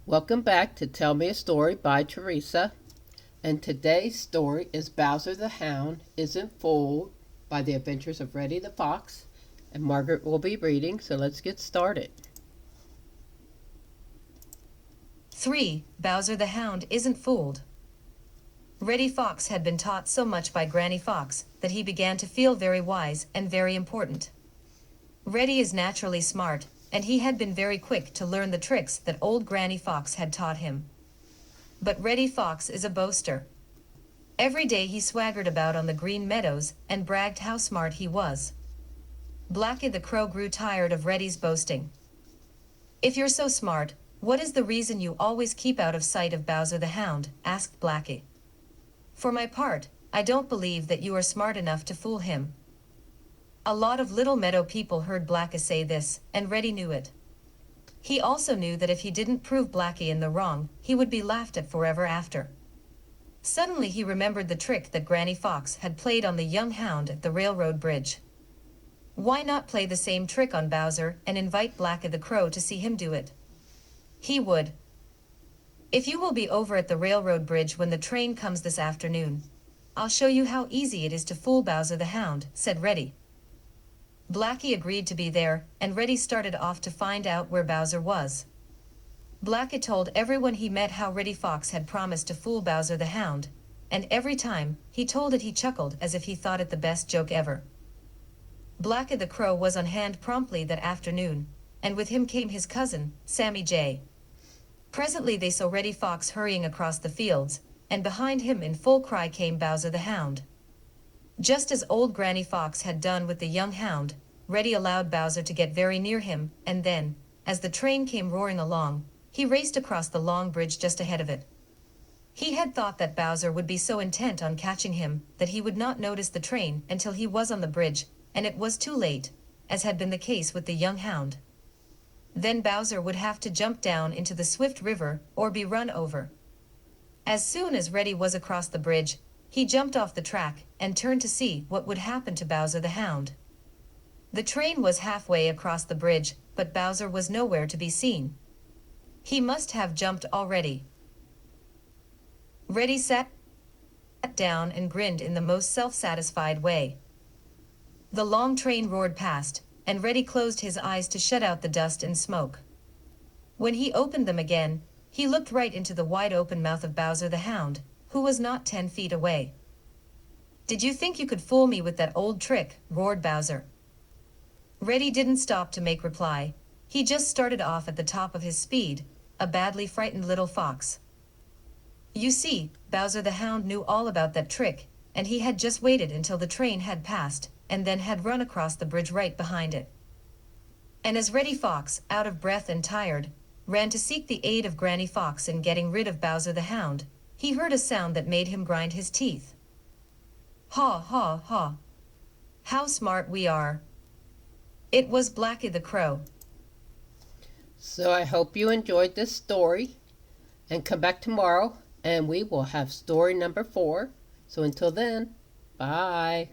Welcome back to Tell Me a Story by Teresa. And today's story is Bowser the Hound Isn't Fooled by the Adventures of Reddy the Fox. And Margaret will be reading, so let's get started. 3. Bowser the Hound Isn't Fooled. Reddy Fox had been taught so much by Granny Fox that he began to feel very wise and very important. Reddy is naturally smart, and he had been very quick to learn the tricks that old Granny Fox had taught him. But Reddy Fox is a boaster. Every day he swaggered about on the Green Meadows and bragged how smart he was. Blacky the Crow grew tired of Reddy's boasting. "If you're so smart, what is the reason you always keep out of sight of Bowser the Hound?" asked Blacky. "For my part, I don't believe that you are smart enough to fool him." A lot of little meadow people heard Blacky say this, and Reddy knew it. He also knew that if he didn't prove Blacky in the wrong, he would be laughed at forever after. Suddenly he remembered the trick that Granny Fox had played on the young hound at the railroad bridge. Why not play the same trick on Bowser and invite Blacky the Crow to see him do it? He would. "If you will be over at the railroad bridge when the train comes this afternoon, I'll show you how easy it is to fool Bowser the Hound," said Reddy. Blacky agreed to be there, and Reddy started off to find out where Bowser was. Blacky told everyone he met how Reddy Fox had promised to fool Bowser the Hound, and every time he told it he chuckled as if he thought it the best joke ever. Blacky the Crow was on hand promptly that afternoon, and with him came his cousin, Sammy Jay. Presently they saw Reddy Fox hurrying across the fields, and behind him in full cry came Bowser the Hound. Just as old Granny Fox had done with the young hound, Reddy allowed Bowser to get very near him, and then, as the train came roaring along, he raced across the long bridge just ahead of it. He had thought that Bowser would be so intent on catching him that he would not notice the train until he was on the bridge, and it was too late, as had been the case with the young hound. Then Bowser would have to jump down into the swift river or be run over. As soon as Reddy was across the bridge, he jumped off the track and turned to see what would happen to Bowser the Hound. The train was halfway across the bridge, but Bowser was nowhere to be seen. He must have jumped already. Reddy sat down and grinned in the most self-satisfied way. The long train roared past, and Reddy closed his eyes to shut out the dust and smoke. When he opened them again, he looked right into the wide-open mouth of Bowser the Hound, who was not 10 feet away. "Did you think you could fool me with that old trick?" roared Bowser. Reddy didn't stop to make reply. He just started off at the top of his speed, a badly frightened little fox. You see, Bowser the Hound knew all about that trick, and he had just waited until the train had passed, and then had run across the bridge right behind it. And as Reddy Fox, out of breath and tired, ran to seek the aid of Granny Fox in getting rid of Bowser the Hound, he heard a sound that made him grind his teeth. "Haw, haw, haw. How smart we are." It was Blacky the Crow. So I hope you enjoyed this story. And come back tomorrow and we will have story number 4. So until then, bye.